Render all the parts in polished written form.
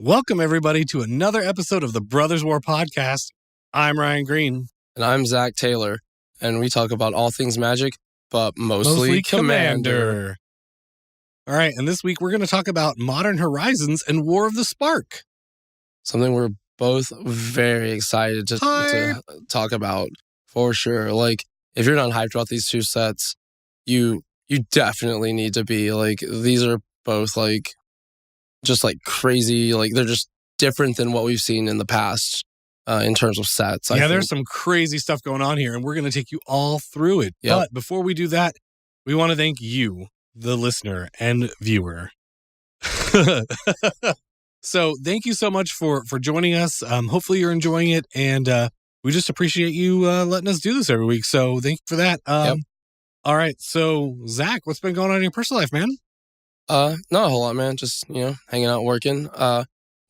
Welcome, everybody, to another episode of the Brothers War Podcast. I'm Ryan Green. And I'm Zach Taylor. And we talk about all things magic, but mostly Commander. All right, and this week we're going to talk about Modern Horizons and War of the Spark. Something we're both very excited to talk about, for sure. Like, if you're not hyped about these two sets, you definitely need to be. Like, these are both, like, just, like, crazy. Like, they're just different than what we've seen in the past in terms of sets. Yeah, there's some crazy stuff going on here, and we're going to take you all through it. Yep. But before we do that, we want to thank you, the listener and viewer. So thank you so much for joining us. Hopefully you're enjoying it, and we just appreciate you letting us do this every week. So thank you for that. Yep. All right, so Zach, what's been going on in your personal life, man? Not a whole lot, man. Just, hanging out, working.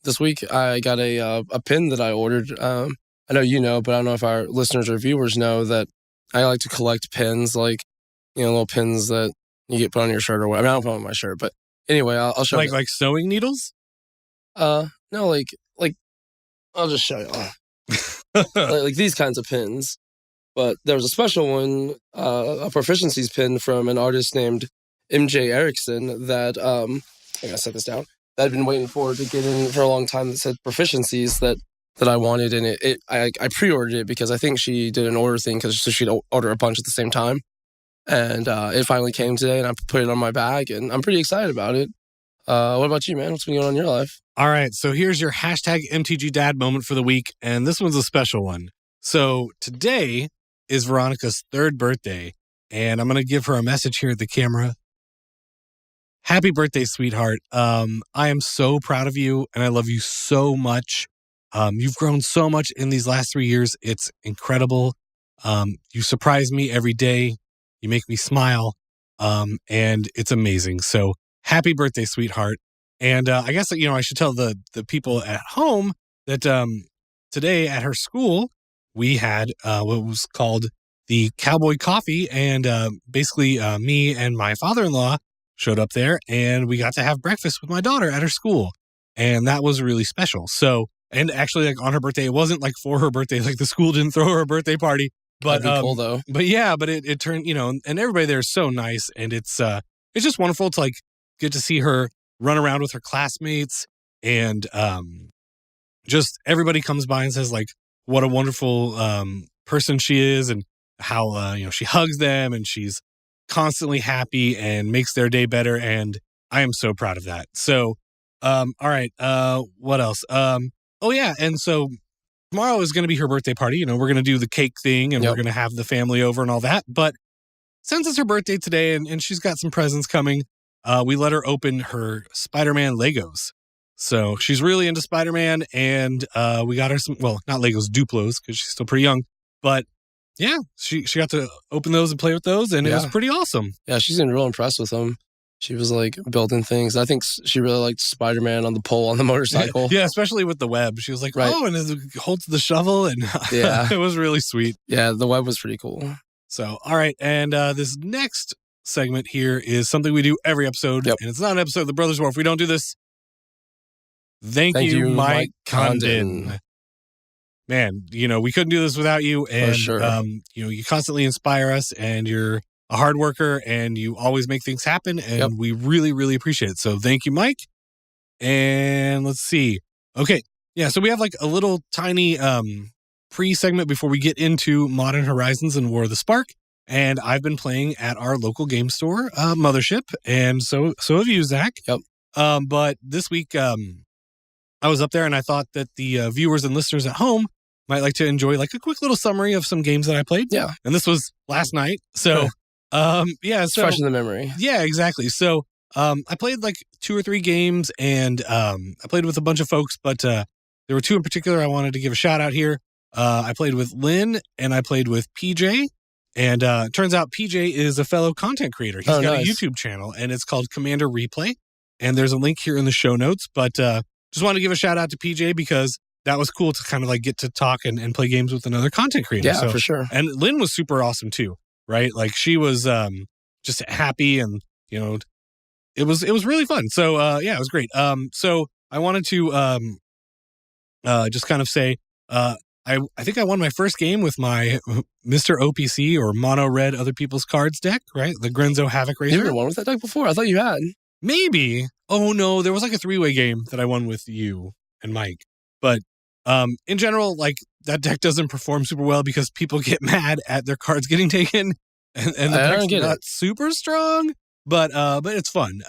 This week I got a pin that I ordered. I know you know, but I don't know if our listeners or viewers know that I like to collect pins, like, little pins that you get put on your shirt or whatever. I mean, I don't put them on my shirt, but anyway, I'll show you. Like sewing needles? No, like I'll just show you. like these kinds of pins. But there was a special one, a proficiencies pin from an artist named Mtg Erickson that I gotta set this down. That I'd been waiting for to get in for a long time. That said proficiencies that I wanted, and I pre-ordered it because I think she did an order thing so she'd order a bunch at the same time, and it finally came today, and I put it on my bag, and I'm pretty excited about it. What about you, man? What's been going on in your life? All right, so here's your hashtag MTG Dad moment for the week, and this one's a special one. So today is Veronica's 3rd birthday, and I'm going to give her a message here at the camera. Happy birthday, sweetheart. I am so proud of you, and I love you so much. You've grown so much in these last 3 years. It's incredible. You surprise me every day. You make me smile, and it's amazing. So happy birthday, sweetheart. And I guess, I should tell the people at home that today at her school, we had what was called the Cowboy Coffee. And basically me and my father-in-law showed up there, and we got to have breakfast with my daughter at her school. And that was really special. So, and actually, like, on her birthday, it wasn't like for her birthday, like the school didn't throw her a birthday party. But that'd be cool, though. But yeah, but it turned, and everybody there is so nice. And it's just wonderful to, like, get to see her run around with her classmates, and just everybody comes by and says, like, what a wonderful person she is, and how she hugs them, and she's constantly happy and makes their day better, and I am so proud of that. So all right, what else? Oh yeah, and so tomorrow is going to be her birthday party. We're going to do the cake thing, and we're going to have the family over and all that. But since it's her birthday today, and she's got some presents coming, we let her open her Spider-Man Legos. So she's really into Spider-Man, and we got her some, well, not Legos, Duplos, because she's still pretty young. But yeah, she got to open those and play with those, and it was pretty awesome. Yeah, she's been real impressed with them. She was, like, building things. I think she really liked Spider-Man on the pole on the motorcycle. Yeah, especially with the web. She was like, oh, and it holds the shovel, and it was really sweet. Yeah, the web was pretty cool. So, all right, and this next segment here is something we do every episode, and it's not an episode of the Brothers War if we don't do this. Thank you, Mike Condon. Man, we couldn't do this without you, and sure. You constantly inspire us, and you're a hard worker, and you always make things happen, and we really, really appreciate it. So thank you, Mike. And let's see. Okay, yeah, so we have like a little tiny pre-segment before we get into Modern Horizons and War of the Spark. And I've been playing at our local game store, Mothership, and so have you, Zach. Yep. But this week, I was up there, and I thought that the viewers and listeners at home might like to enjoy like a quick little summary of some games that I played. Yeah. And this was last night. So, it's fresh in the memory. Yeah, exactly. So, I played like 2 or 3 games, and I played with a bunch of folks, but there were 2 in particular I wanted to give a shout out here. I played with Lynn, and I played with PJ. And turns out PJ is a fellow content creator. He's got a YouTube channel, and it's called Commander Replay. And there's a link here in the show notes. But just want to give a shout out to PJ because that was cool to kind of like get to talk and play games with another content creator. Yeah, for sure. And Lynn was super awesome too, right? Like she was just happy, and it was really fun. So it was great. So I wanted to just kind of say, I think I won my first game with my Mr. OPC or mono red other people's cards deck, right? The Grenzo Havoc Racer. You never won with that deck before? I thought you had. Maybe. Oh no, there was like a 3-way game that I won with you and Mike. But in general, like that deck doesn't perform super well because people get mad at their cards getting taken, and the deck's not super strong. But it's fun.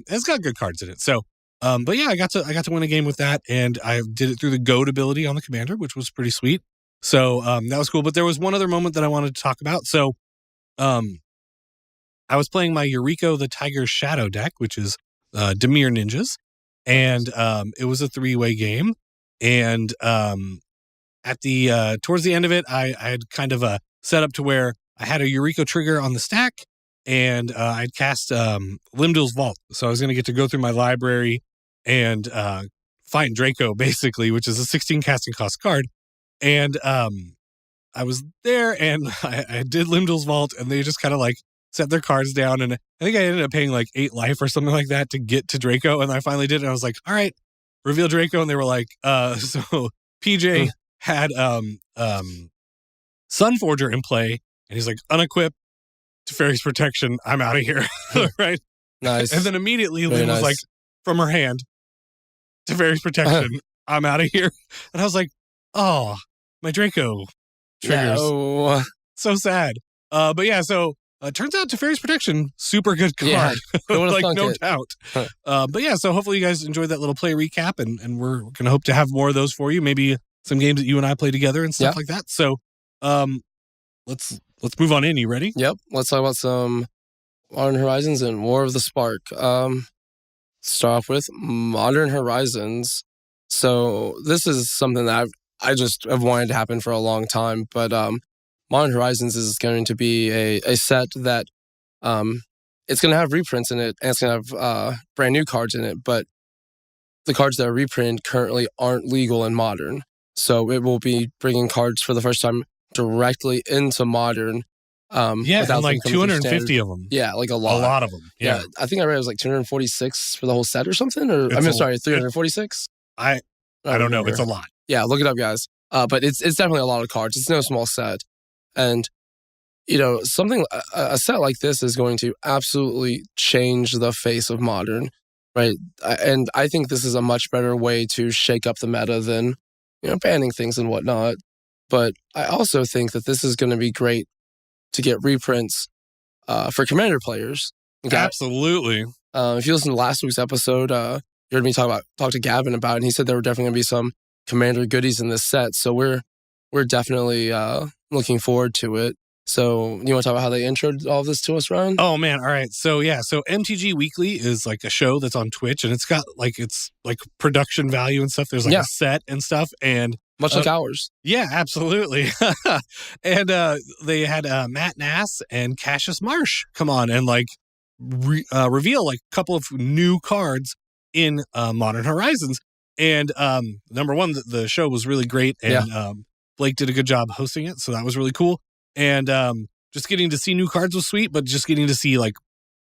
It's got good cards in it. So. But yeah, I got to win a game with that, and I did it through the goat ability on the commander, which was pretty sweet. So that was cool. But there was one other moment that I wanted to talk about. So I was playing my Yuriko the Tiger Shadow deck, which is Dimir Ninjas, and it was a 3-way game. And at the towards the end of it, I had kind of a setup to where I had a Yuriko trigger on the stack, and I'd cast Limdul's Vault. So I was going to get to go through my library and find Draco, basically, which is a 16 casting cost card. And I was there, and I did Limdul's Vault, and they just kind of like set their cards down. And I think I ended up paying like 8 life or something like that to get to Draco. And I finally did it. And I was like, all right, reveal Draco. And they were like, so PJ had Sunforger in play, and he's like, unequip Teferi's Protection, I'm out of here. Right? Nice. And then immediately Lynn was like, from her hand, Teferi's Protection, I'm out of here. And I was like, oh, my Draco triggers. No. So sad. But yeah, so turns out Teferi's Protection, super good card. Yeah, like, no doubt. But yeah, so hopefully you guys enjoyed that little play recap, and we're going to hope to have more of those for you. Maybe some games that you and I play together and stuff like that. So let's move on in. You ready? Yep. Let's talk about some Modern Horizons and War of the Spark. Start off with Modern Horizons. So this is something that I just have wanted to happen for a long time. But Modern Horizons is going to be a set that it's going to have reprints in it, and it's going to have brand new cards in it. But the cards that are reprinted currently aren't legal in Modern. So it will be bringing cards for the first time directly into Modern. And like 250 of them. Yeah, like a lot. A lot of them. Yeah. I think I read it was like 246 for the whole set or something. Or sorry, 346. I don't know. It's a lot. Yeah, look it up, guys. But it's definitely a lot of cards. It's no small set, and you know a set like this is going to absolutely change the face of Modern, right? And I think this is a much better way to shake up the meta than banning things and whatnot. But I also think that this is going to be great to get reprints for Commander players. Okay? Absolutely. If you listen to last week's episode, you heard me talk to Gavin about it, and he said there were definitely going to be some Commander goodies in this set. So we're definitely looking forward to it. So you want to talk about how they introed all of this to us, Ryan? Oh man, all right. So yeah, so Mtg Weekly is like a show that's on Twitch, and it's like production value and stuff. There's like a set and stuff, and much like ours. Yeah, absolutely. And they had Matt Nass and Cassius Marsh come on and like reveal like a couple of new cards in Modern Horizons. And number one, the show was really great, and Blake did a good job hosting it, so that was really cool. And just getting to see new cards was sweet, but just getting to see like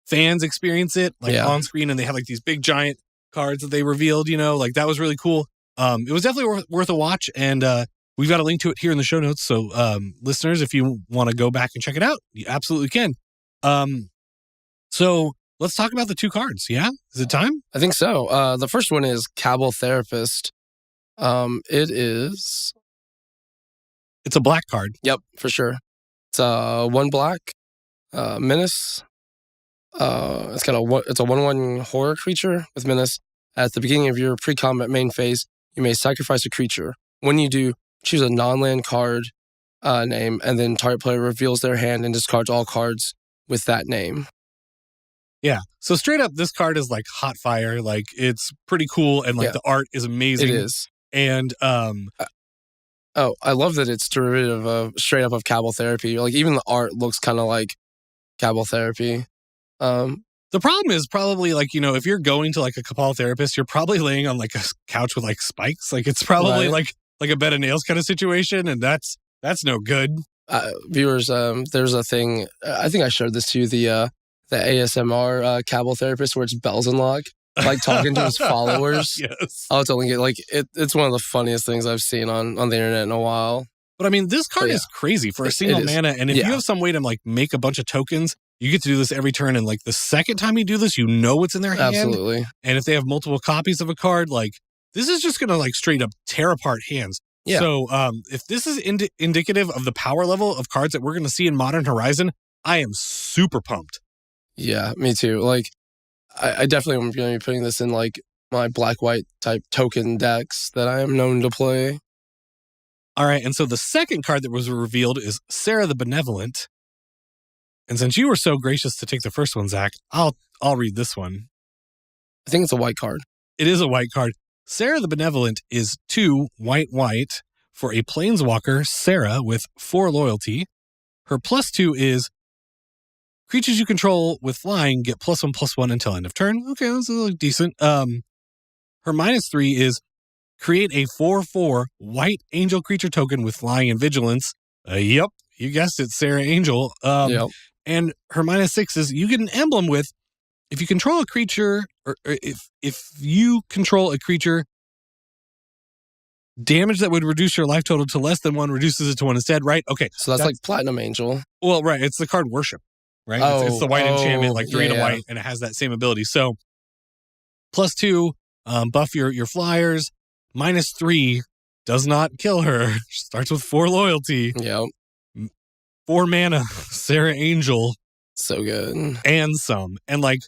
fans experience it like on screen, and they had like these big giant cards that they revealed, like that was really cool. It was definitely worth a watch, and we've got a link to it here in the show notes. So listeners, if you want to go back and check it out, you absolutely can. So let's talk about the 2 cards. Yeah? Is it time? I think so. The first one is Cobble Therapist. It's a black card. Yep, for sure. It's 1 black, Menace. It's a 1/1 horror creature with Menace. At the beginning of your pre-combat main phase, you may sacrifice a creature. When you do, choose a non-land card name, and then target player reveals their hand and discards all cards with that name. Yeah. So straight up, this card is like hot fire. Like it's pretty cool, and like the art is amazing. It is. And I love that it's derivative of straight up of Cobble Therapy. Like even the art looks kind of like Cobble Therapy. The problem is probably like, if you're going to like a Cobble Therapist, you're probably laying on like a couch with like spikes. Like it's probably like a bed of nails kind of situation, and that's no good. Viewers, there's a thing. I think I showed this to you. The ASMR Cobble Therapist where it's bells and lock. like talking to his followers. Yes. I was telling you, like it's one of the funniest things I've seen on the internet in a while. But I mean, this card is crazy for a single mana. And if you have some way to like make a bunch of tokens, you get to do this every turn. And like the second time you do this, you know what's in their hand. Absolutely. And if they have multiple copies of a card, like this is just going to like straight up tear apart hands. Yeah. So if this is indicative of the power level of cards that we're going to see in Modern Horizon, I am super pumped. Yeah, me too. Like I definitely am going to be putting this in like my black-white type token decks that I am known to play. All right, and so the second card that was revealed is Sarah the Benevolent. And since you were so gracious to take the first one, Zach, I'll read this one. I think it's a white card. It is a white card. Sarah the Benevolent is 2 white for a Planeswalker, Sarah, with 4 loyalty. Her +2 is creatures you control with flying get +1/+1 until end of turn. Okay, that's like decent. Her -3 is create a 4/4 white angel creature token with flying and vigilance. Yep, you guessed it, Sarah Angel. Yep. And her -6 is you get an emblem with if you control a creature or if you control a creature, damage that would reduce your life total to less than 1 reduces it to 1 instead, right? Okay. So that's like Platinum Angel. Well, right. It's the card Worship, right? It's the white enchantment, like 3 and a white, and it has that same ability. So +2, buff your flyers. -3 does not kill her. Starts with 4 loyalty. Yep. 4 mana, Sarah Angel. So good. And some. And like,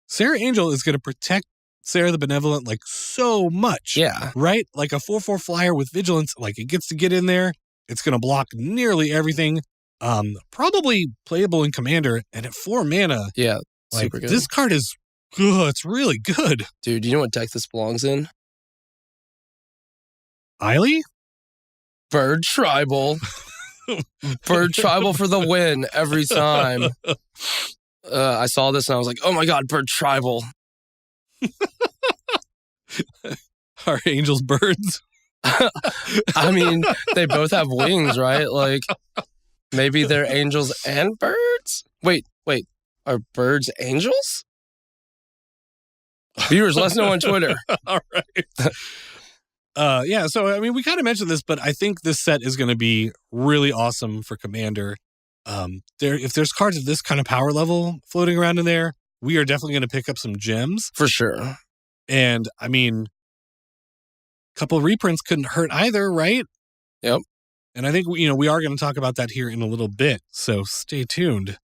Sarah Angel is going to protect Sarah the Benevolent like so much. Yeah. Right? Like a 4/4 flyer with vigilance, like it gets to get in there. It's going to block nearly everything. Probably playable in Commander. And at 4 mana, yeah, like super good. This card is good. It's really good. Dude, do you know what deck this belongs in? Eiley? Bird Tribal. Bird Tribal for the win every time. I saw this and I was like, oh my God, Bird Tribal. Are angels birds? I mean, they both have wings, right? Like, maybe they're angels and birds? Wait. Are birds angels? Viewers, let us know on Twitter. All right. Yeah, so I mean, we kind of mentioned this, but I think this set is going to be really awesome for Commander. If there's cards of this kind of power level floating around in there, we are definitely going to pick up some gems. For sure. And I mean, a couple of reprints couldn't hurt either, right? Yep. And I think, we are going to talk about that here in a little bit, so stay tuned.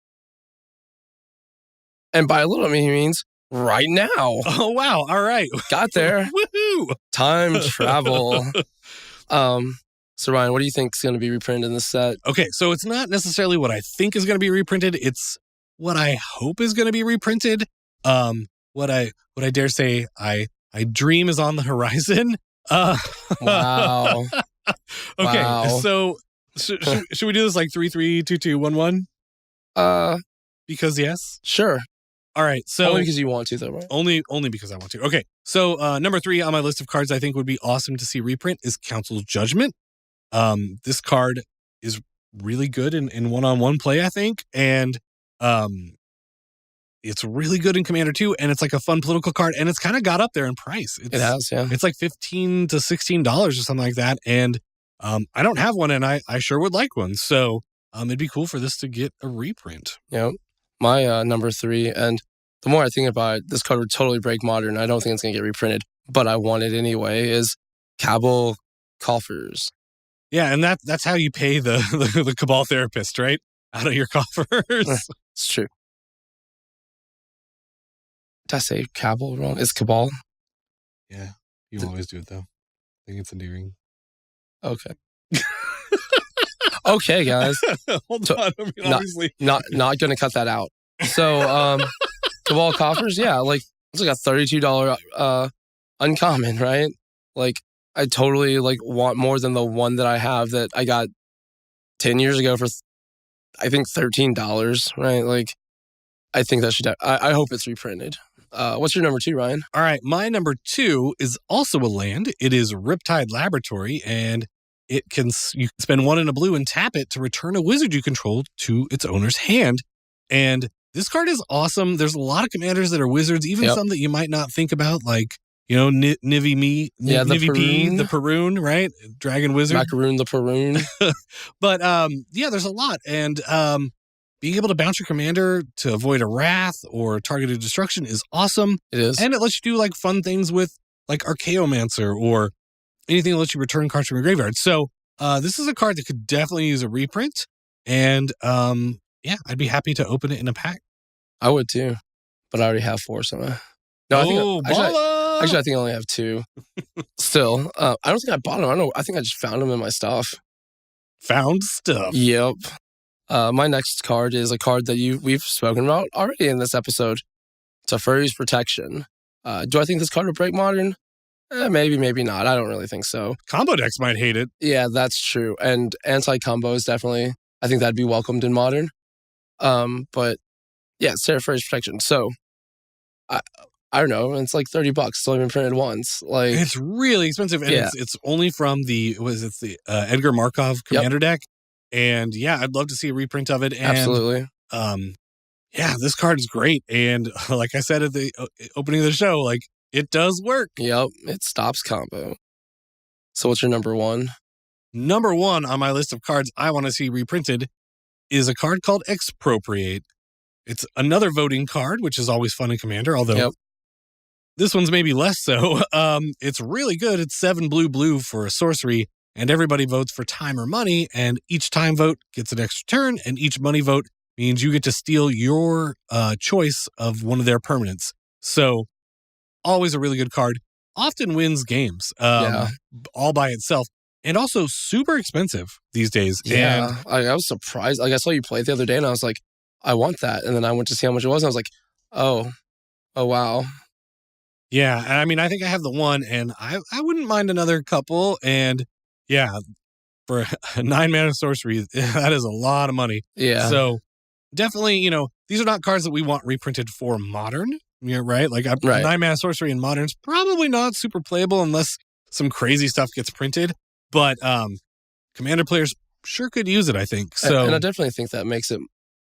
And by a little, I mean, he means right now. Oh, wow. All right. Got there. Woohoo! Time travel. So, Ryan, what do you think is going to be reprinted in this set? Okay, so it's not necessarily what I think is going to be reprinted. It's what I hope is going to be reprinted. What I dare say, I dream is on the horizon. Wow. Okay, wow. So should we do this like 3-3-2-2-1-1? Because yes. Sure. All right. So only because you want to, though, right? Only because I want to. Okay. So number 3 on my list of cards I think would be awesome to see reprint is Council's Judgment. This card is really good in one-on-one play, I think, and it's really good in Commander too, and it's like a fun political card, and it's kind of got up there in price. It has, yeah. It's like $15 to $16 or something like that, and I don't have one, and I sure would like one. So it'd be cool for this to get a reprint. Yeah. My number 3, and the more I think about it, this card would totally break Modern. I don't think it's going to get reprinted, but I want it anyway, is Cobble Coffers. Yeah, and that's how you pay the Cobble Therapist, right? Out of your coffers. It's true. Did I say Cobble wrong? It's Cabal? Yeah, you always do it, though. I think it's endearing. Okay. Okay, guys. Hold on. I mean, obviously. Not going to cut that out. So, Cabal Coffers, yeah, like, it's like a $32 uncommon, right? Like, I totally, like, want more than the one that I have that I got 10 years ago for, I think, $13, right? Like, I think that should, I hope it's reprinted. What's your number 2, Ryan? All right, my number 2 is also a land. It is Riptide Laboratory, and you can spend 1 and a blue and tap it to return a wizard you control to its owner's hand. And This card is awesome. There's a lot of commanders that are wizards, even some that you might not think about, like, Nivy P, the Perun, right? Dragon Wizard. Macaroon the Perun. But there's a lot. And being able to bounce your commander to avoid a wrath or targeted destruction is awesome. It is. And it lets you do like fun things with like Archaeomancer or anything that lets you return cards from your graveyard. So this is a card that could definitely use a reprint. And I'd be happy to open it in a pack. I would too, but I already have 4. So actually, I think I only have 2. Still, I don't think I bought them. I think I just found them in my stuff. Found stuff. Yep. My next card is a card that we've spoken about already in this episode. Teferi's Protection. Do I think this card would break Modern? Maybe, maybe not. I don't really think so. Combo decks might hate it. Yeah, that's true. And anti-combos definitely, I think that'd be welcomed in Modern. But yeah, Teferi's Protection. So, I don't know. It's like $30. It's only been printed once. Like, it's really expensive, and it's only from the Edgar Markov Commander deck. And I'd love to see a reprint of it. And, absolutely. This card is great. And like I said at the opening of the show, like it does work. Yep, it stops combo. So what's your number 1? Number 1 on my list of cards I want to see reprinted is a card called Expropriate. It's another voting card, which is always fun in Commander, although this one's maybe less so. It's really good. It's 7 blue for a sorcery, and everybody votes for time or money, and each time vote gets an extra turn, and each money vote means you get to steal your choice of one of their permanents. So, always a really good card. Often wins games all by itself, and also super expensive these days. Yeah, and I was surprised. Like, I saw you play it the other day, and I was like, I want that. And then I went to see how much it was, and I was like, oh, wow. Yeah, and I mean, I think I have the 1, and I wouldn't mind another couple. And for a 9-mana sorcery, that is a lot of money. Yeah. So definitely, these are not cards that we want reprinted for Modern. Right? Like a 9-mana sorcery in Modern is probably not super playable unless some crazy stuff gets printed. But Commander players sure could use it, I think. So, and I definitely think that makes it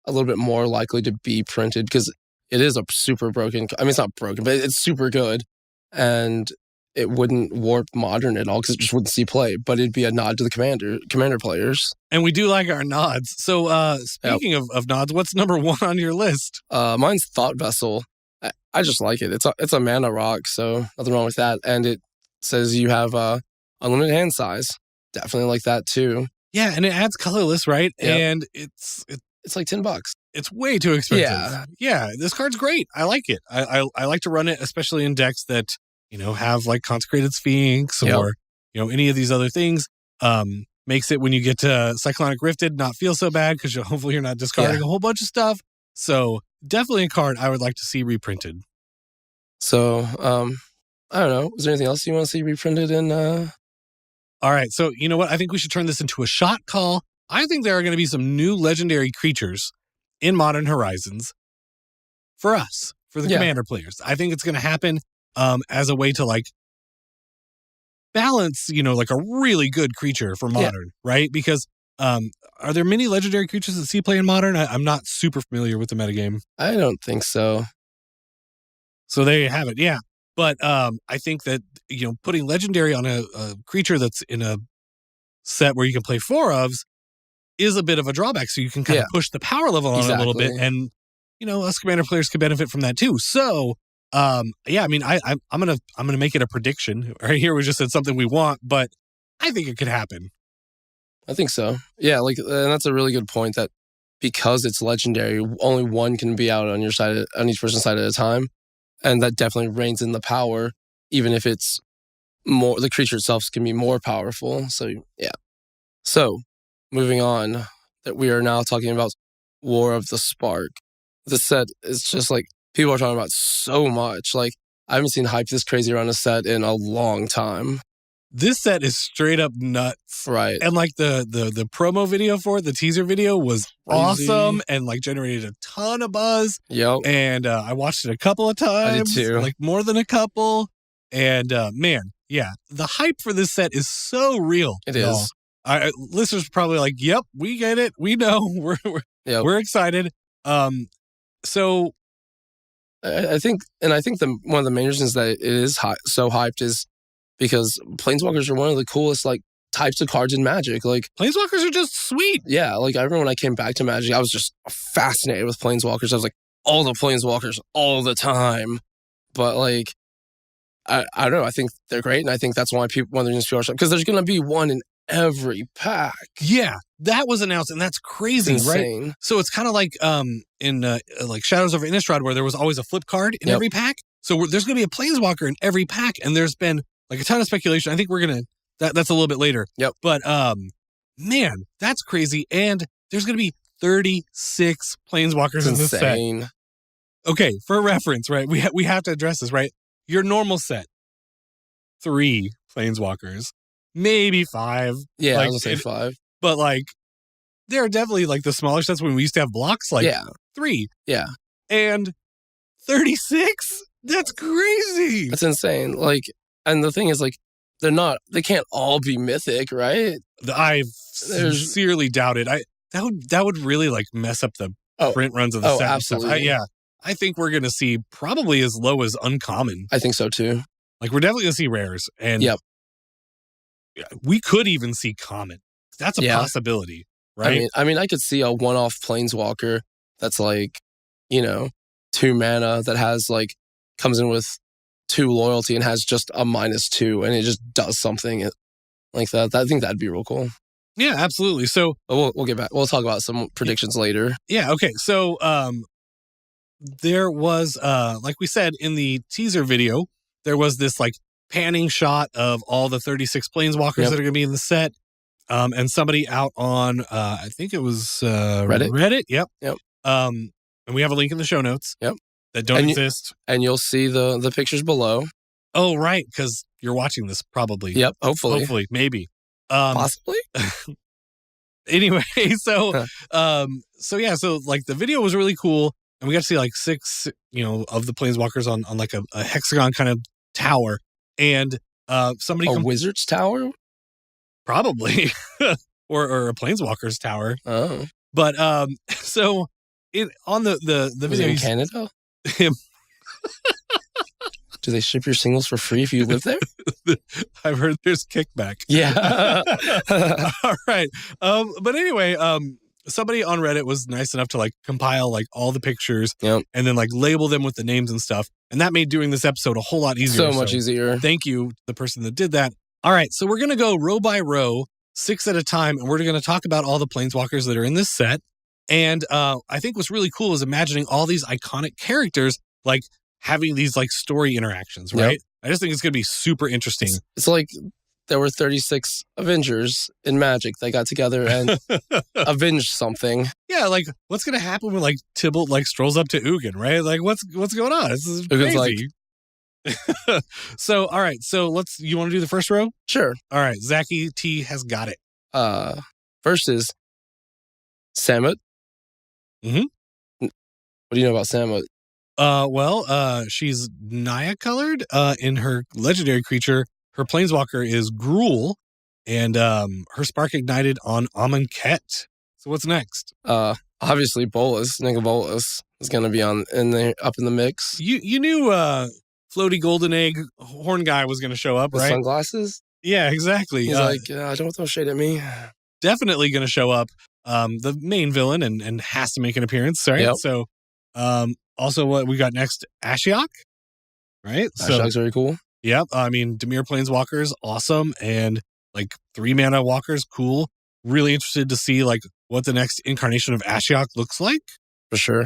a little bit more likely to be printed because it is a super broken. I mean, it's not broken, but it's super good, and it wouldn't warp Modern at all because it just wouldn't see play. But it'd be a nod to the Commander players, and we do like our nods. So, speaking of nods, what's number 1 on your list? Mine's Thought Vessel. I just like it. It's a mana rock, so nothing wrong with that. And it says you have unlimited hand size. Definitely like that too. Yeah, and it adds colorless, right? Yep. And it's like $10. It's way too expensive. Yeah, this card's great. I like it. I like to run it, especially in decks that have like Consecrated Sphinx or any of these other things. Makes it when you get to Cyclonic Rifted not feel so bad because hopefully you're not discarding a whole bunch of stuff. So definitely a card I would like to see reprinted. So I don't know. Is there anything else you want to see reprinted in? All right. So you know what? I think we should turn this into a shot call. I think there are going to be some new legendary creatures in Modern Horizons for us, for the Commander players. I think it's going to happen as a way to like balance, like a really good creature for Modern, right? Because are there many legendary creatures that see play in Modern? I'm not super familiar with the metagame. I don't think so. So there you have it. Yeah. But I think that, putting legendary on a creature that's in a set where you can play 4 ofs is a bit of a drawback. So you can kind of push the power level on it a little bit. And, us Commander players could benefit from that too. So, I mean, I'm gonna make it a prediction. Right here we just said something we want, but I think it could happen. I think so. Yeah, and that's a really good point that because it's legendary, only one can be out on your side, on each person's side at a time. And that definitely reins in the power, even if it's more, the creature itself can be more powerful. So, yeah. So, moving on, that we are now talking about War of the Spark. The set is just like, people are talking about so much. Like, I haven't seen hype this crazy around a set in a long time. This set is straight up nuts. Right. And like the promo video for it, the teaser video was awesome and like generated a ton of buzz. Yep. And I watched it a couple of times. I did too. Like more than a couple. And man, yeah, the hype for this set is so real. It is. Listeners are probably like, yep, we get it. We know. We're excited. So I think one of the main reasons that it is so hyped is because Planeswalkers are one of the coolest like types of cards in Magic. Like Planeswalkers are just sweet. Yeah, like I remember when I came back to Magic, I was just fascinated with Planeswalkers. I was like, all the Planeswalkers all the time. But like, I don't know. I think they're great, and I think that's why one of the reasons people are because there's going to be one in every pack. Yeah, that was announced, and that's crazy, Insane. right? So it's kind of like in like Shadows over Innistrad, where there was always a flip card in every pack. So there's going to be a Planeswalker in every pack, and there's been like a ton of speculation. I think we're gonna that's a little bit later. Yep. But man, that's crazy, and there's going to be 36 Planeswalkers in this set. Okay, for reference, right? We have to address this, right? Your normal set, 3 Planeswalkers, maybe 5. Yeah, like, I was gonna say 5. But like, there are definitely like the smaller sets when we used to have blocks, like 3. Yeah. And 36? That's crazy. That's insane. Like, and the thing is, like, they can't all be mythic, right? I sincerely doubt it. That would really like mess up the print runs of the set. Absolutely. I think we're going to see probably as low as uncommon. I think so too. Like we're definitely going to see rares, and we could even see common. That's a possibility, right? I mean, I could see a one-off Planeswalker that's like, 2 mana that has like comes in with 2 loyalty and has just a -2, and it just does something like that. I think that'd be real cool. Yeah, absolutely. So we'll get back. We'll talk about some predictions later. Yeah. Okay. So there was like we said in the teaser video, there was this like panning shot of all the 36 Planeswalkers that are going to be in the set. And somebody out on I think it was Reddit. Yep. And we have a link in the show notes. Yep. That don't exist. And you'll see the pictures below. Oh, right, because you're watching this probably. Yep. Hopefully, maybe. Possibly. Anyway, so like the video was really cool, and we got to see like 6, of the Planeswalkers on like a hexagon kind of tower, and somebody wizard's tower, probably, or a Planeswalker's tower. Oh, but so on the video in Canada. Do they ship your singles for free if you live there? I've heard there's kickback. Yeah. All right. But anyway, somebody on Reddit was nice enough to like compile like all the pictures and then like label them with the names and stuff. And that made doing this episode a whole lot easier. So much easier. Thank you, the person that did that. All right. So we're going to go row by row, 6 at a time. And we're going to talk about all the Planeswalkers that are in this set. And I think what's really cool is imagining all these iconic characters like having these like story interactions, right? Yep. I just think it's going to be super interesting. It's like there were 36 Avengers in Magic that got together and avenged something. Yeah, like what's going to happen when like Tybalt like strolls up to Ugin, right? Like what's going on? This is crazy. Like... So, all right. So you want to do the first row? Sure. All right. Zachy T has got it. First is Samut. Mm-hmm. What do you know about Samut? She's Naya colored. In her legendary creature, her Planeswalker is Gruul, and her spark ignited on Amonkhet. So what's next? Obviously Bolas, Nigga Bolas is gonna be up in the mix. You knew floaty golden egg horn guy was gonna show up, with right? Sunglasses? Yeah, exactly. He's like, don't throw shade at me. Definitely gonna show up. The main villain and has to make an appearance, right? Yep. So also what we got next, Ashiok, right? Ashiok's very cool. Yep. I mean, Dimir Planeswalkers, awesome. And like 3 mana walkers, cool. Really interested to see like what the next incarnation of Ashiok looks like. For sure.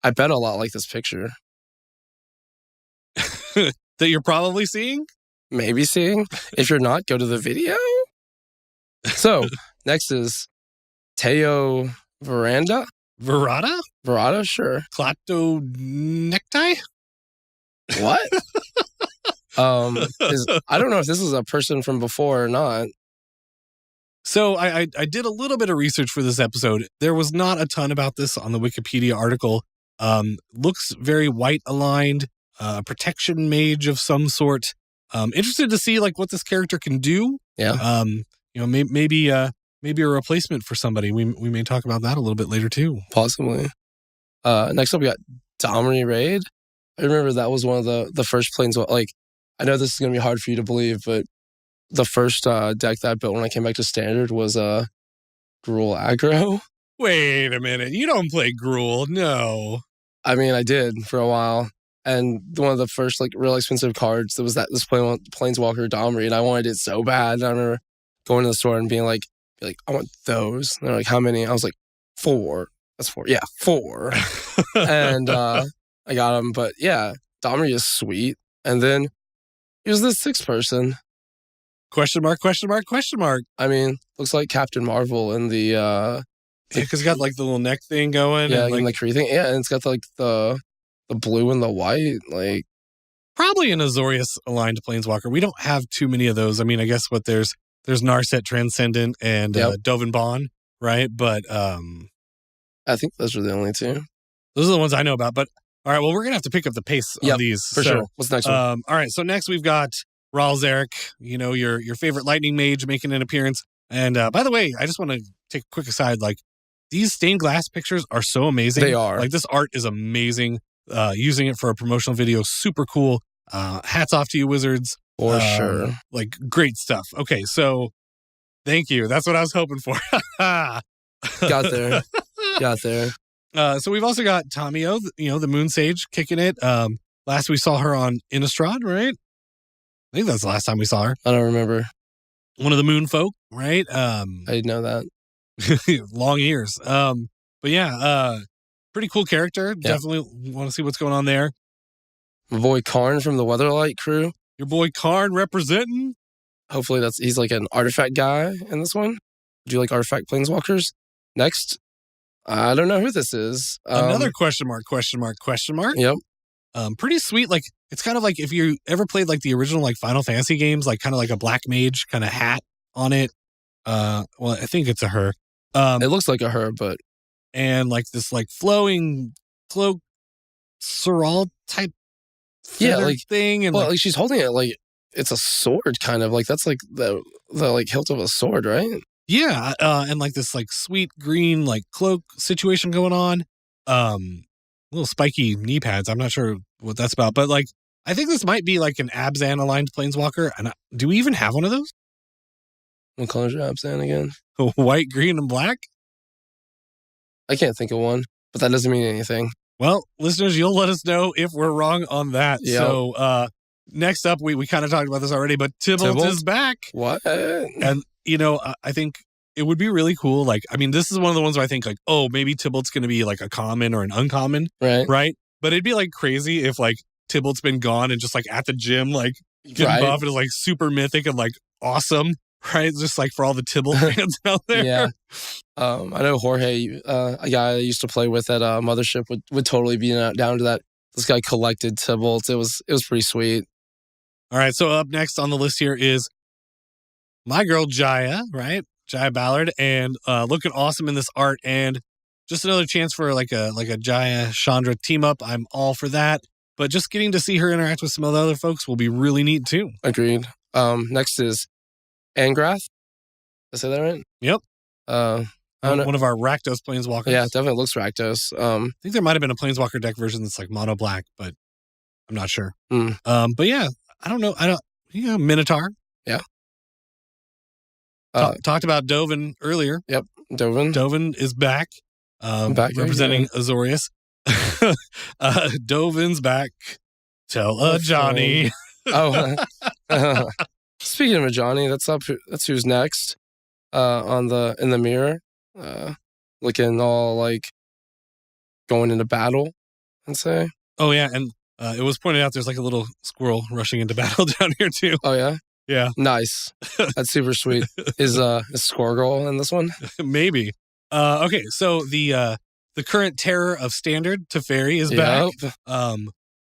I bet a lot like this picture. That you're probably seeing? Maybe seeing. If you're not, go to the video. So, next is Teo Veranda. Verada, sure. Clato Necktie? What? I don't know if this is a person from before or not. So I did a little bit of research for this episode. There was not a ton about this on the Wikipedia article. Looks very white aligned, protection mage of some sort. Interested to see like what this character can do. Yeah. Maybe a replacement for somebody. We may talk about that a little bit later too. Possibly. Next up we got Domri raid. I remember that was one of the first planeswalker. Like, I know this is gonna be hard for you to believe, but the first deck that I built when I came back to Standard was Gruul aggro. Wait a minute. You don't play Gruul. No. I mean, I did for a while. And one of the first like real expensive cards that was this Planeswalker Domri, and I wanted it so bad. And I remember going to the store and being like, I want those. And they're like, how many? I was like, 4. That's 4. Yeah, 4. And I got them. But yeah, Domri is sweet. And then he was this 6th person. Question mark, question mark, question mark. I mean, looks like Captain Marvel in the yeah, because it's got like the little neck thing going. Yeah, and like the Kree thing. Yeah, and it's got like the blue and the white. Like, probably an Azorius aligned Planeswalker. We don't have too many of those. I mean, I guess there's Narset Transcendent and Dovin Bond, right? But I think those are the only 2. Those are the ones I know about. But all right, well, we're gonna have to pick up the pace on these for sure. What's next one? All right, so next we've got Ral Zarek, your favorite lightning mage making an appearance. And by the way, I just want to take a quick aside. Like, these stained glass pictures are so amazing. They are. Like, this art is amazing. Using it for a promotional video, super cool. Hats off to you, Wizards. For sure. Like, great stuff. Okay, so thank you. That's what I was hoping for. Got there. So we've also got Tamio, the Moon Sage, kicking it. Last we saw her on Innistrad, right? I think that's the last time we saw her. I don't remember. One of the moon folk, right? I didn't know that. Long ears. But yeah, pretty cool character. Yep. Definitely want to see what's going on there. My boy Karn from the Weatherlight crew. Your boy Karn representing. Hopefully he's like an artifact guy in this one. Do you like artifact planeswalkers? Next, I don't know who this is. Another question mark. Yep. Pretty sweet. Like, it's kind of like if you ever played like the original like Final Fantasy games, like kind of like a black mage kind of hat on it. Well, I think it's a her. It looks like a her, but and like this like flowing cloak Sauron type like thing, and like she's holding it like it's a sword, kind of like that's like the like hilt of a sword, right? Yeah, and like this like sweet green like cloak situation going on. Little spiky knee pads. I'm not sure what that's about, but like I think this might be like an Abzan aligned planeswalker. And do we even have one of those? What color is your Abzan again? White, green, and black. I can't think of one, but that doesn't mean anything. Well, listeners, you'll let us know if we're wrong on that. Yep. So next up, we kind of talked about this already, but Tybalt is back. What? And I think it would be really cool. Like, I mean, this is one of the ones where I think like, oh, maybe Tybalt's going to be like a common or an uncommon. Right. But it'd be like crazy if like Tybalt's been gone and just like at the gym, like getting buff and is like super mythic and like awesome. Right. Just like for all the Tybalt fans out there. Yeah. I know Jorge, a guy I used to play with at Mothership would totally be down to that. This guy collected Tybalt. It was pretty sweet. All right. So up next on the list here is my girl Jaya, right? Jaya Ballard, and looking awesome in this art, and just another chance for like a Jaya Chandra team up. I'm all for that, but just getting to see her interact with some of the other folks will be really neat too. Agreed. Next is Angra. Did I say that right? Yep. One of our Rakdos planeswalkers. Yeah, definitely looks Rakdos. I think there might have been a planeswalker deck version that's like mono black, but I'm not sure. But yeah, I don't know. Minotaur. Yeah. Talked about Dovin earlier. Yep, Dovin. Dovin is back, representing Azorius. Dovin's back. Tell Johnny. Speaking of Johnny, that's who's next. In the mirror, looking all like going into battle, I'd say. Oh yeah, and it was pointed out there's like a little squirrel rushing into battle down here too. Oh yeah. Yeah. Nice. That's super sweet. Is Squirgle in this one? Maybe. Okay, so the current terror of Standard, Teferi, is back.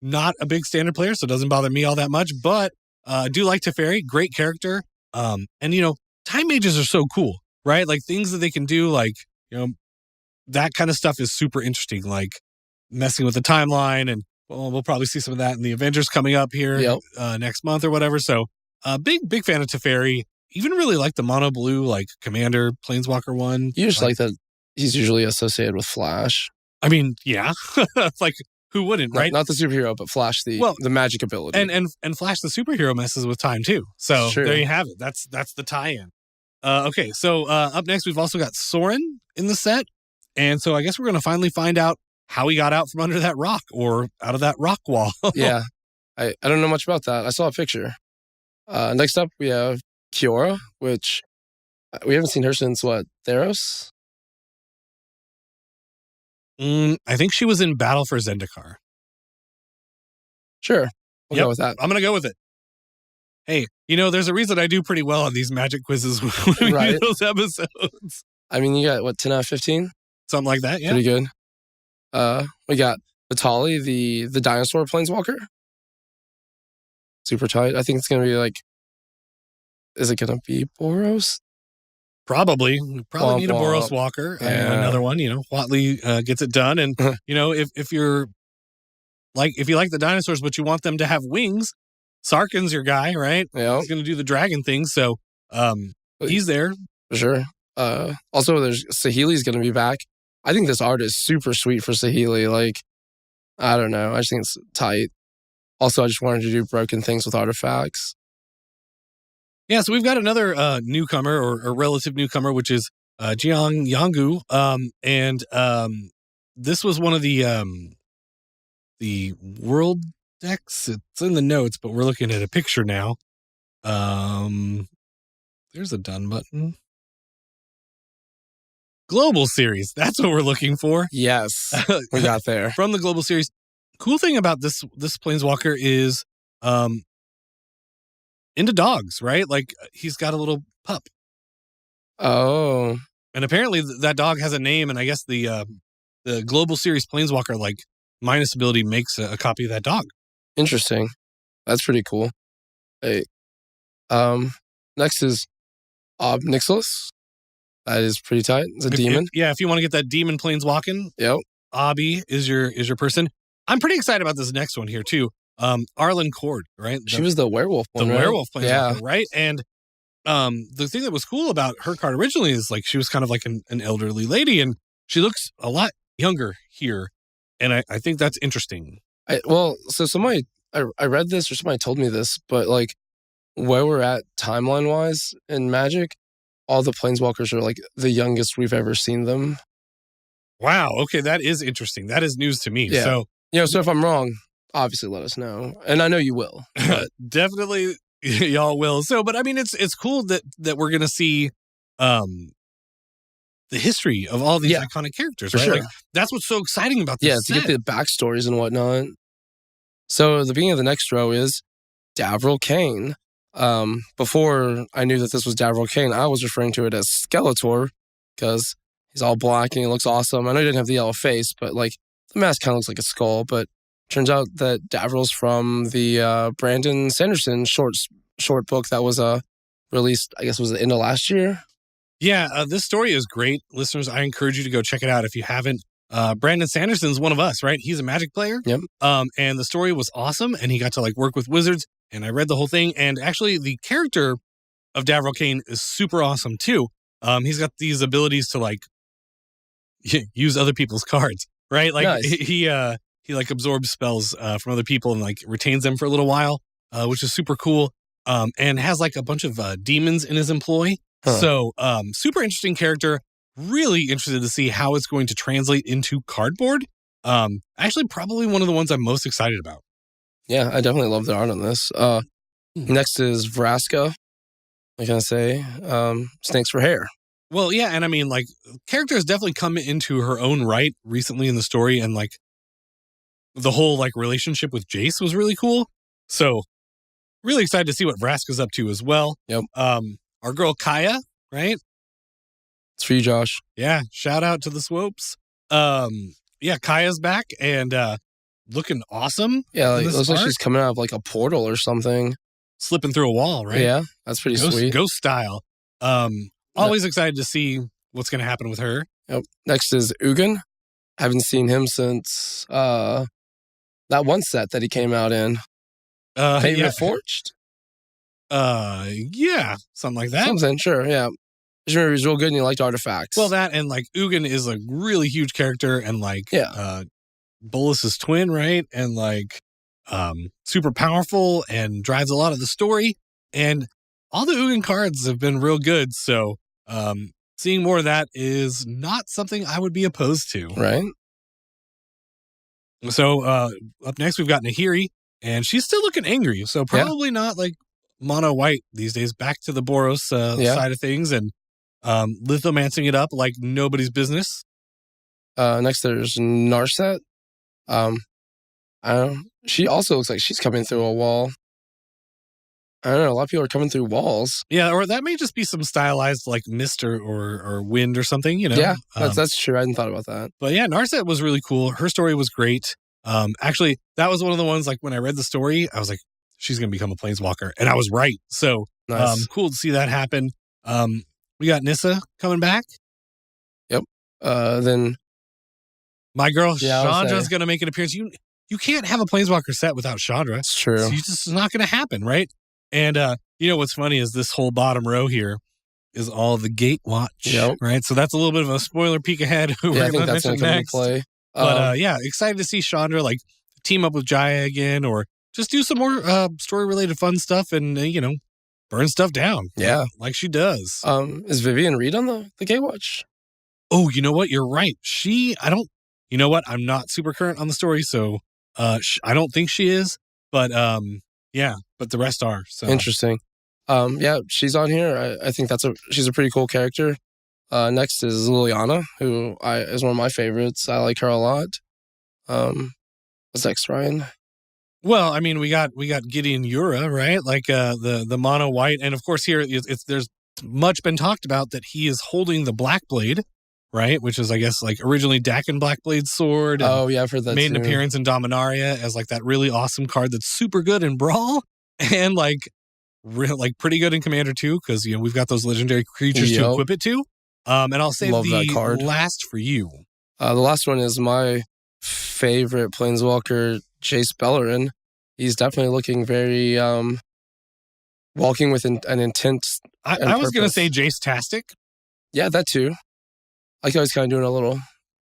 Not a big Standard player, so it doesn't bother me all that much, but I do like Teferi. Great character. And time mages are so cool, right? Like things that they can do, like, that kind of stuff is super interesting, like messing with the timeline, and we'll probably see some of that in the Avengers coming up here next month or whatever. So big fan of Teferi. Even really like the mono blue, like Commander Planeswalker one. You just like that he's usually associated with Flash. I mean, yeah. Like, who wouldn't, right? Not the superhero, but Flash, the magic ability. And Flash the superhero messes with time too. So there you have it. That's the tie-in. Okay, so up next we've also got Soren in the set. And so I guess we're going to finally find out how he got out from under that rock or out of that rock wall. Yeah. I don't know much about that. I saw a picture. Next up, we have Kiora, which we haven't seen her since, Theros? I think she was in Battle for Zendikar. Sure. We'll go with that. I'm going to go with it. Hey, there's a reason I do pretty well on these magic quizzes when we do those episodes. I mean, you got, 10 out of 15? Something like that, yeah. Pretty good. We got Vitali, the dinosaur planeswalker. Super tight. I think it's going to be is it going to be Boros? Probably. We probably need a Boros walker. And another one, Watley gets it done. And, if you're if you like the dinosaurs, but you want them to have wings, Sarkin's your guy, right? Yeah. He's going to do the dragon thing. So he's there. For sure. Also, there's Saheeli's going to be back. I think this art is super sweet for Saheeli. I don't know. I just think it's tight. Also, I just wanted to do broken things with artifacts. Yeah, so we've got another newcomer or relative newcomer, which is Jiang Yangu. And this was one of the world decks. It's in the notes, but we're looking at a picture now. There's a done button. Global Series. That's what we're looking for. Yes, we got there. From the Global Series. Cool thing about this Planeswalker is into dogs, right? He's got a little pup. Oh. And apparently that dog has a name, and I guess the Global Series Planeswalker, minus ability, makes a copy of that dog. Interesting. That's pretty cool. Hey. Next is Obnixilis. That is pretty tight. It's a demon. If you want to get that demon planeswalking, yep. Obby is your person. I'm pretty excited about this next one here too. Arlen Cord, right? She was the werewolf one, right? Werewolf planeswalker, right? And the thing that was cool about her card originally is she was kind of like an elderly lady, and she looks a lot younger here, and I think that's interesting. So somebody I read this or somebody told me this, but where we're at timeline wise in Magic, all the planeswalkers are the youngest we've ever seen them. Wow. Okay, that is interesting. That is news to me. Yeah. So so if I'm wrong, obviously let us know, and I know you will. But. Definitely, y'all will. So, but I mean, it's cool that we're gonna see the history of all these iconic characters, right? Sure. That's what's so exciting about this. Yeah, to get the backstories and whatnot. So the beginning of the next row is Davril Kane. Before I knew that this was Davril Kane, I was referring to it as Skeletor because he's all black and he looks awesome. I know he didn't have the yellow face, but the mask kind of looks like a skull. But turns out that Davril's from the Brandon Sanderson short book that was released, I guess, was the end of last year. Yeah, this story is great. Listeners, I encourage you to go check it out if you haven't. Brandon Sanderson's one of us, right? He's a Magic player. Yep. And the story was awesome, and he got to work with wizards, and I read the whole thing. And actually, the character of Davril Kane is super awesome too. He's got these abilities to use other people's cards, right? Nice. he absorbs spells from other people and retains them for a little while, which is super cool. And has a bunch of demons in his employ. Huh. So super interesting character. Really interested to see how it's going to translate into cardboard. Actually, probably one of the ones I'm most excited about. Yeah, I definitely love the art on this. Next is Vraska. What can I say? Snakes for hair. Well, yeah, and I mean, character has definitely come into her own right recently in the story, and the whole relationship with Jace was really cool. So, really excited to see what Vraska's up to as well. Yep. Our girl Kaya, right? It's for you, Josh. Yeah, shout out to the Swopes. Yeah, Kaya's back and looking awesome. Yeah, it looks like she's coming out of a portal or something. Slipping through a wall, right? Yeah, that's pretty sweet. Ghost style. Always excited to see what's going to happen with her. Yep. Next is Ugin. Haven't seen him since that one set that he came out in. Maybe Forged? Yeah, something like that. Something, sure, yeah. I just remember he was real good and he liked artifacts. Well, that and Ugin is a really huge character and Bolus's twin, right? And like super powerful and drives a lot of the story. And all the Ugin cards have been real good. So seeing more of that is not something I would be opposed to. Right. So up next, we've got Nahiri, and she's still looking angry. So probably not like mono white these days. Back to the Boros side of things and lithomancing it up like nobody's business. Next, there's Narset. I don't know. She also looks like she's coming through a wall. I don't know. A lot of people are coming through walls. Yeah, or that may just be some stylized like mist or wind or something, you know? Yeah, that's true. I hadn't thought about that. But yeah, Narset was really cool. Her story was great. Actually, that was one of the ones, like when I read the story, I was like, she's going to become a planeswalker. And I was right. So Nice. Cool to see that happen. We got Nissa coming back. Yep. Then my girl Chandra's going to make an appearance. You can't have a planeswalker set without Chandra. It's true. So it's just not going to happen, right? And you know what's funny is this whole bottom row here is all the Gatewatch, right? So that's a little bit of a spoiler peek ahead. I think that's going to come into play. But yeah, excited to see Chandra like team up with Jaya again, or just do some more story-related fun stuff and you know, burn stuff down. Yeah, like she does. Is Vivian Reed on the Gatewatch? Oh, you know what? You're right. You know what? I'm not super current on the story, so I don't think she is. But yeah, but the rest are. So interesting. Yeah, she's on here. I think she's a pretty cool character. Next is Liliana, who is one of my favorites. I like her a lot. What's next, Ryan? Well, I mean, we got Gideon Yura, right? Like the mono white, and of course here there's much been talked about that he is holding the Blackblade, right? Which is, I guess, like originally Dakin Blackblade's sword. Oh yeah, I've heard that. Made an appearance in Dominaria as like that really awesome card that's super good in Brawl and like pretty good in Commander too, because you know we've got those legendary creatures to equip it to. And I'll save the card last for you. The last one is my favorite Planeswalker, Jace Bellerin. He's definitely looking very walking with an intent. I was going to say Jace-tastic. Yeah, that too. I like how he's kind of doing a little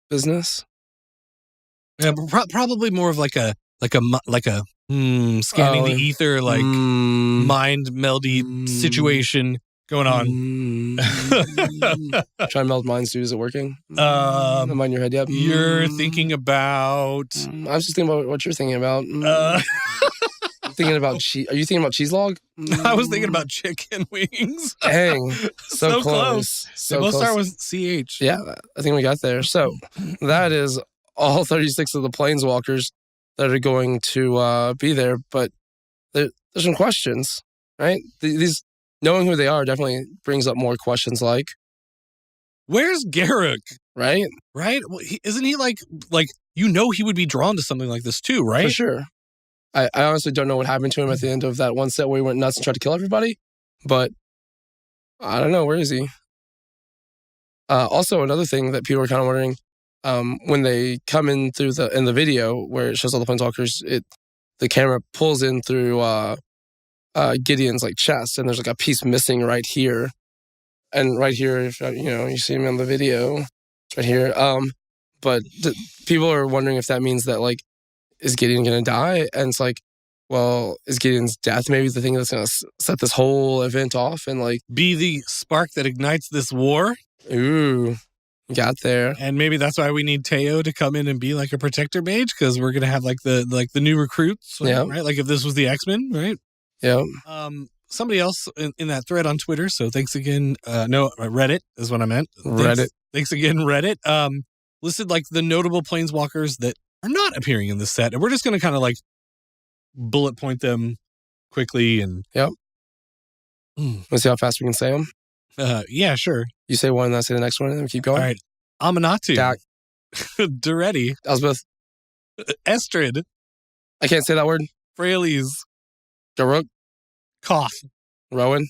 business. Yeah, but probably more of like a scanning the ether, like mind meldy situation going on. Try and meld minds too. Is it working? Am I in your head yet? You're thinking about. I was just thinking about what you're thinking about. Thinking about cheese. Are you thinking about cheese log? I was thinking about chicken wings. Dang, so close. So they both start with CH. Yeah, I think we got there. So that is all 36 of the Planeswalkers that are going to be there. But there's some questions, right? These knowing who they are definitely brings up more questions. Like, where's Garruk? Right? Well, isn't he like you know he would be drawn to something like this too, right? For sure. I honestly don't know what happened to him at the end of that one set where he went nuts and tried to kill everybody, but I don't know. Where is he? Also, another thing that people are kind of wondering, when they come in through in the video where it shows all the Planeswalkers, the camera pulls in through Gideon's like chest, and there's like a piece missing right here, and right here, if you see him on the video, it's right here. But people are wondering if that means that like, is Gideon going to die? And it's like, well, is Gideon's death maybe the thing that's going to set this whole event off and like be the spark that ignites this war? Ooh, got there. And maybe that's why we need Teo to come in and be like a protector mage, because we're going to have like the new recruits, right? Like if this was the X-Men, right? Yeah. Somebody else in that thread on Twitter. So thanks again. No, Reddit is what I meant. Reddit. Thanks again, Reddit. Listed like the notable Planeswalkers that are not appearing in this set, and we're just going to kind of like bullet point them quickly. And Let's see how fast we can say them. Yeah, sure. You say one, and I say the next one, and then we keep going. All right. Amanatu, Dak, Duretti, Elspeth, Estrid. I can't say that word. Fraley's, Daruk, Koth, Rowan,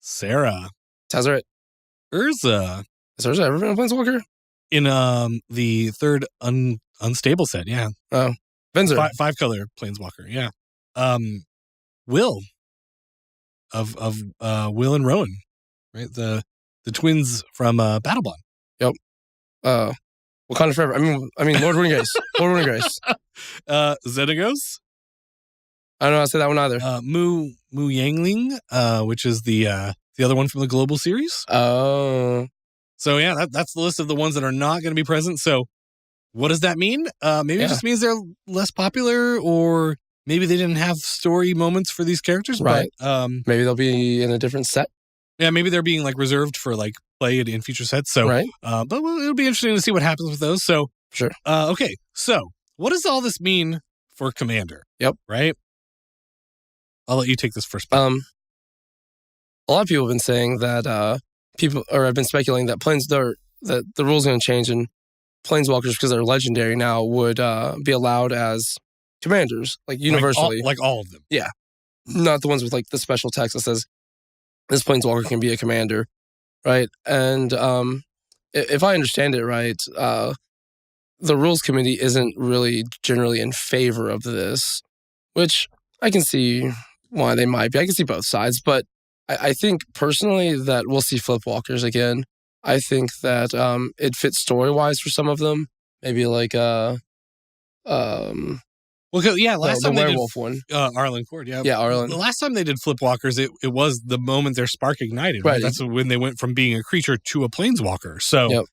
Sarah, Tezzeret, Urza. Has Urza ever been a Planeswalker? In the third unstable set, yeah. Oh, Venzer, 5-color Planeswalker, yeah. Will of Will and Rowan, right? The twins from Battle Bond. Yep. Wakanda forever. I mean, Lord Wingrace. Lord Wingrace. Xenagos. I don't know how to say that one either. Mu Yangling, which is the other one from the Global Series. Oh. So yeah, that's the list of the ones that are not going to be present. So what does that mean? Maybe it just means they're less popular, or maybe they didn't have story moments for these characters. Right. But, maybe they'll be in a different set. Yeah, maybe they're being like reserved for like play in future sets. So, right. But it'll be interesting to see what happens with those. So, sure. Okay. So, what does all this mean for Commander? Yep. Right. I'll let you take this first. A lot of people have been saying that have been speculating that that the rules are going to change, and Planeswalkers, because they're legendary now, would be allowed as commanders, like universally, like all of them. Yeah, not the ones with like the special text that says this Planeswalker can be a commander, right? And if I understand it right, the rules committee isn't really generally in favor of this, which I can see why they might be. I can see both sides, but I think personally that we'll see Flipwalkers again. I think that it fits story-wise for some of them. Maybe like well, yeah, last time the they werewolf did one. Arlen Ford, yeah. Yeah, Arlen. The last time they did Flipwalkers, it was the moment their spark ignited. Right. That's when they went from being a creature to a planeswalker. So yep.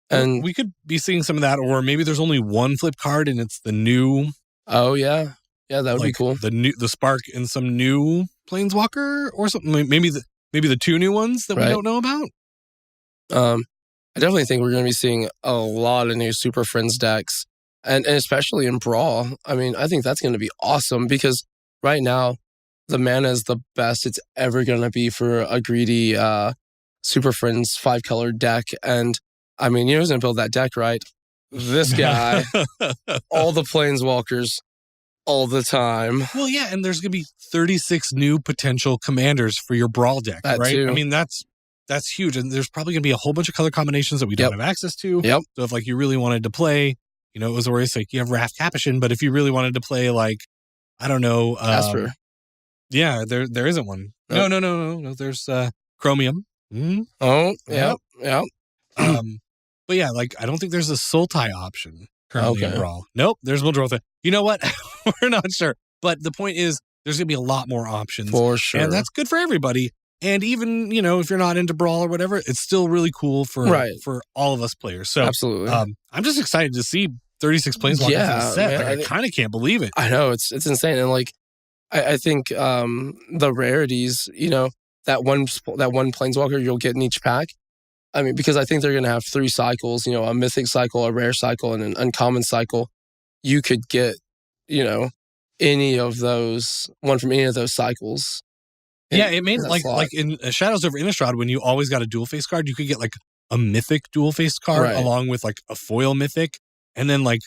And we could be seeing some of that, or maybe there's only one flip card and it's the new. Oh, yeah. Yeah, that would be cool. The spark in some new planeswalker or something. Maybe the two new ones that we don't know about. I definitely think we're going to be seeing a lot of new Super Friends decks. And especially in Brawl, I mean, I think that's going to be awesome because right now, the mana is the best it's ever going to be for a greedy Super Friends 5-color deck. And I mean, you're going to build that deck, right? This guy, all the Planeswalkers, all the time. Well, yeah, and there's going to be 36 new potential commanders for your Brawl deck, right? Too. I mean, that's huge. And there's probably going to be a whole bunch of color combinations that we don't have access to. Yep. So if like you really wanted to play... You know, it was always like you have Wrath Capuchin, but if you really wanted to play like, I don't know. Casper. Yeah, there isn't one. Nope. No. There's Chromium. Mm-hmm. Oh, yeah. But yeah, like I don't think there's a Sultai option currently in Brawl. Nope, there's Muldrotha. You know what? We're not sure. But the point is, there's going to be a lot more options. For sure. And that's good for everybody. And even, you know, if you're not into Brawl or whatever, it's still really cool for all of us players. So absolutely. I'm just excited to see 36 Planeswalkers in the set. Man, like, I kind of can't believe it. I know, it's insane. And like I think the rarities, you know, that one Planeswalker you'll get in each pack. I mean, because I think they're going to have 3 cycles, you know, a mythic cycle, a rare cycle, and an uncommon cycle. You could get, you know, any of those, one from any of those cycles. Yeah, it made like in Shadows over Innistrad, when you always got a dual face card, you could get like a mythic dual face card along with like a foil mythic, and then like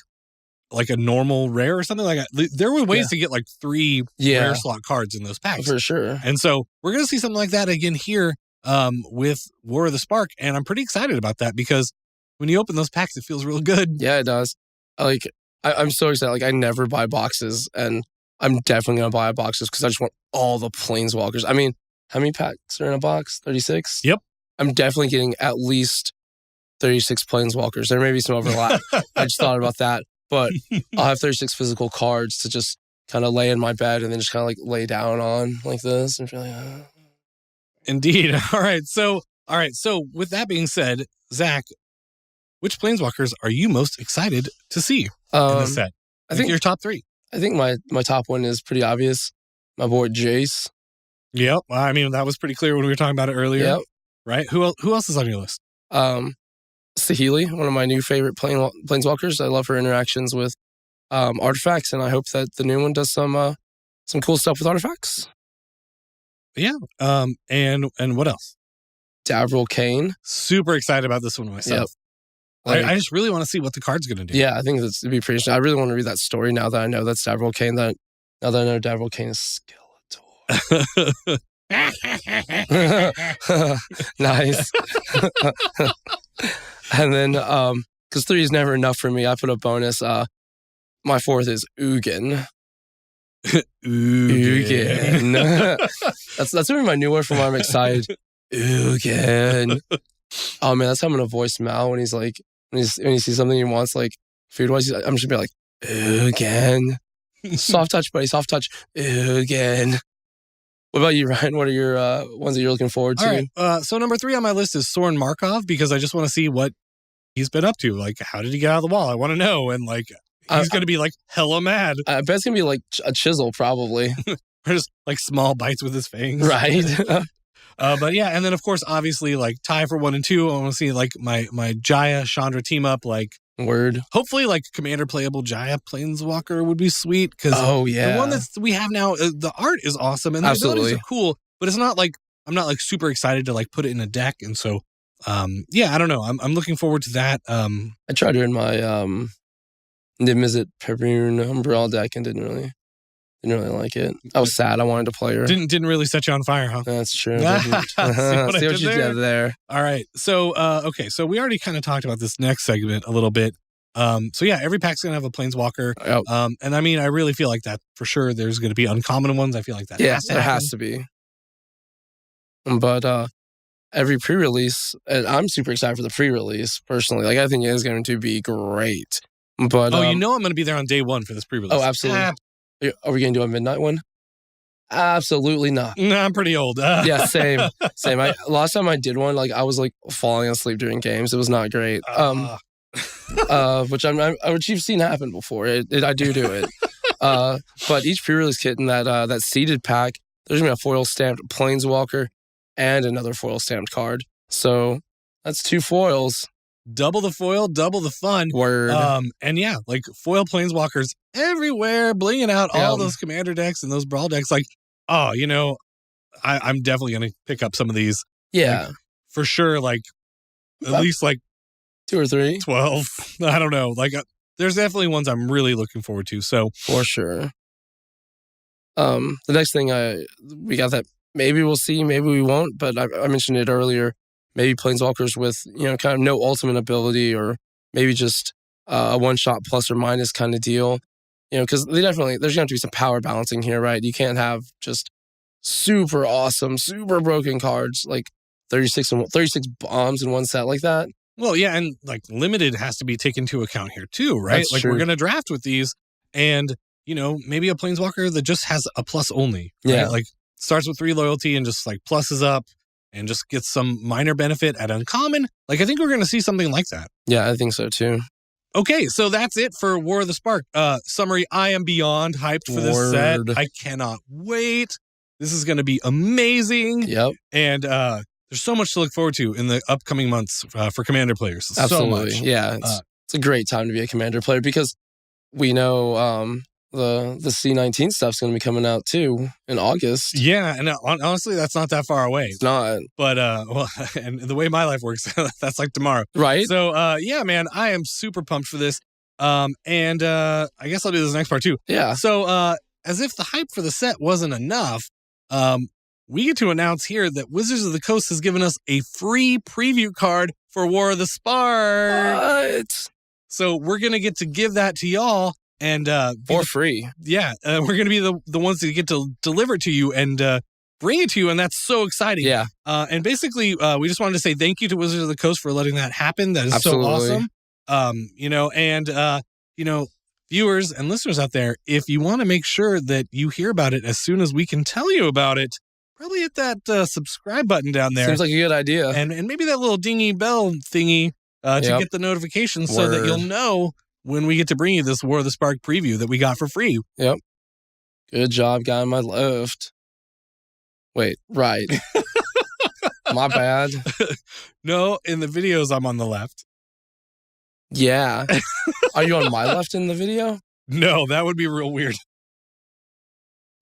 a normal rare or something like that. There were ways to get like 3 rare slot cards in those packs for sure. And so we're gonna see something like that again here with War of the Spark, and I'm pretty excited about that because when you open those packs, it feels real good. Yeah, it does. Like I'm so excited. Like I never buy boxes, and I'm definitely going to buy boxes because I just want all the Planeswalkers. I mean, how many packs are in a box? 36? Yep. I'm definitely getting at least 36 Planeswalkers. There may be some overlap. I just thought about that. But I'll have 36 physical cards to just kind of lay in my bed and then just kind of like lay down on like this. And feel like, Indeed. All right. So with that being said, Zach, which Planeswalkers are you most excited to see in the set? I think your top 3. I think my top one is pretty obvious. My boy Jace. Yep. I mean, that was pretty clear when we were talking about it earlier. Yep. Right? Who else is on your list? Saheeli, one of my new favorite Planeswalkers. I love her interactions with artifacts, and I hope that the new one does some cool stuff with artifacts. Yeah. And what else? Davril Kane. Super excited about this one myself. Yep. I just really want to see what the card's going to do. Yeah, I think it'd be pretty interesting. I really want to read that story now that I know that's Davril Kane. Now that I know Davril Kane is Skeletor. Nice. And then, because 3 is never enough for me, I put a bonus. My 4th is Ugin. Ugin. That's gonna be my new one from where I'm excited. Ugin. Oh man, that's how I'm gonna voice Mal when he's like when you see something he wants, like food-wise, I'm just gonna be like, again. Soft touch, buddy, soft touch. Again. What about you, Ryan? What are your ones that you're looking forward to? All right. So number 3 on my list is Soren Markov, because I just want to see what he's been up to. Like, how did he get out of the wall? I want to know. And like, he's going to be like hella mad. I bet it's going to be like a chisel, probably. Or just like small bites with his fangs. Right. But yeah, and then of course, obviously, like tie for 1 and 2. I want to see like my Jaya Chandra team up. Like, word. Hopefully, like commander playable Jaya Planeswalker would be sweet, because the one that we have now, the art is awesome and the abilities are cool, but it's not like I'm not like super excited to like put it in a deck, and so yeah, I don't know. I'm looking forward to that. I tried doing my Nimizit Perun Umbrella deck and didn't really like it. I was sad. I wanted to play her. Didn't really set you on fire, huh? That's true. See what you did there. All right. So okay. So we already kind of talked about this next segment a little bit. So yeah, every pack's gonna have a planeswalker. Yep. And I mean, I really feel like that for sure. There's gonna be uncommon ones. I feel like that. Has to be. But every pre-release, and I'm super excited for the pre-release personally. Like, I think it is going to be great. But I'm going to be there on day 1 for this pre-release. Oh, absolutely. Are we going to do a midnight one? Absolutely not. No, I'm pretty old. Yeah, same. Last time I did one, like I was like falling asleep during games. It was not great. Which you've seen happen before. I do it. But each pre-release kit in that seeded pack, there's gonna be a foil stamped Planeswalker and another foil stamped card. So that's 2 foils. Double the foil, double the fun. Word. And yeah, like foil planeswalkers everywhere, blinging out all those commander decks and those brawl decks. Like, oh, I'm definitely gonna pick up some of these. Yeah, like, for sure. Like at least like 2 or 3, 12. I don't know. Like, there's definitely ones I'm really looking forward to. So for sure. The next thing we got that maybe we'll see, maybe we won't, but I mentioned it earlier. Maybe planeswalkers with, kind of no ultimate ability, or maybe just a 1-shot plus or minus kind of deal. Because there's going to have to be some power balancing here, right? You can't have just super awesome, super broken cards like 36 bombs in one set like that. Well, yeah, and like limited has to be taken into account here too, right? That's like true. We're going to draft with these, and maybe a planeswalker that just has a plus only. Right? Yeah, like starts with 3 loyalty and just like pluses up and just gets some minor benefit at uncommon. Like, I think we're going to see something like that. Yeah, I think so too. Okay, so that's it for War of the Spark. Summary, I am beyond hyped for this set. I cannot wait. This is going to be amazing. Yep. And there's so much to look forward to in the upcoming months for Commander players. Absolutely. So much. Yeah, it's a great time to be a Commander player, because we know the C19 stuff's going to be coming out too in August. Yeah, and honestly, that's not that far away. It's not. But, well, and the way my life works, that's like tomorrow. Right. So, yeah, man, I am super pumped for this. And I guess I'll do this next part too. Yeah. So, as if the hype for the set wasn't enough, we get to announce here that Wizards of the Coast has given us a free preview card for War of the Spark. What? So we're going to get to give that to y'all. And for free. Yeah, we're going to be the ones that get to deliver it to you and bring it to you, and that's so exciting. Yeah. And basically, we just wanted to say thank you to Wizards of the Coast for letting that happen. That is Absolutely. so awesome. Viewers and listeners out there, if you want to make sure that you hear about it as soon as we can tell you about it, probably hit that subscribe button down there. Seems like a good idea. And maybe that little dingy bell thingy to get the notifications so that you'll know when we get to bring you this War of the Spark preview that we got for free. Yep. Good job, guy on my left. Wait, right. My bad. No, in the videos, I'm on the left. Yeah. Are you on my left in the video? No, that would be real weird.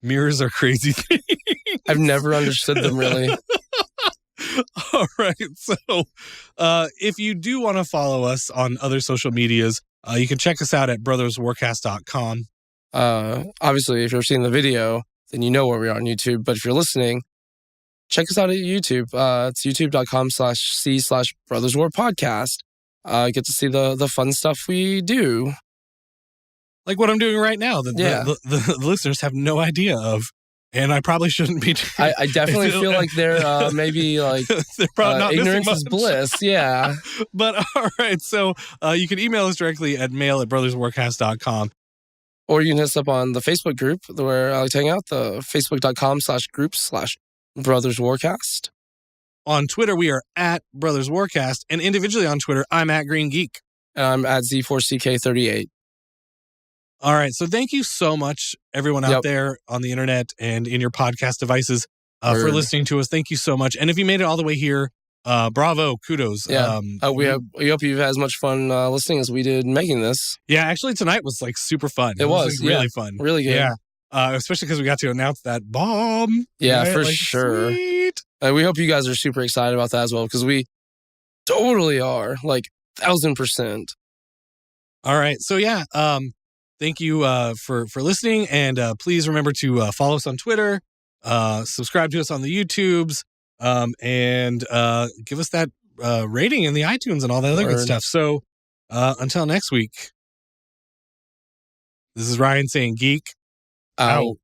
Mirrors are crazy things. I've never understood them, really. All right. So if you do want to follow us on other social medias, you can check us out at brotherswarcast.com. Obviously, if you're seeing the video, then you know where we are on YouTube. But if you're listening, check us out at YouTube. It's youtube.com/c/brotherswarpodcast. Get to see the fun stuff we do. Like what I'm doing right now that the listeners have no idea of. and I probably shouldn't be. I definitely feel like they're maybe like they're probably not ignorance missing is much. bliss. Yeah. But all right, so you can email us directly at mail@brotherswarcast.com. Or you can hit us up on the Facebook group where I like to hang out, the facebook.com/groups/brotherswarcast. On Twitter, we are at Brothers Warcast, and individually on Twitter, I'm at Green Geek. And I'm at Z4CK38. All right, so thank you so much, everyone out there on the internet and in your podcast devices for listening to us. Thank you so much. And if you made it all the way here, bravo, kudos. Yeah. We hope you've had as much fun listening as we did making this. Yeah, actually, tonight was like super fun. It was really fun. Really good. Yeah, especially because we got to announce that bomb. Yeah, right? for like, sure. Sweet. We hope you guys are super excited about that as well, because we totally are, like 1,000%. All right, so yeah, thank you for listening, and please remember to follow us on Twitter, subscribe to us on the YouTubes, and give us that rating in the iTunes and all that other good stuff. So until next week, this is Ryan saying geek out.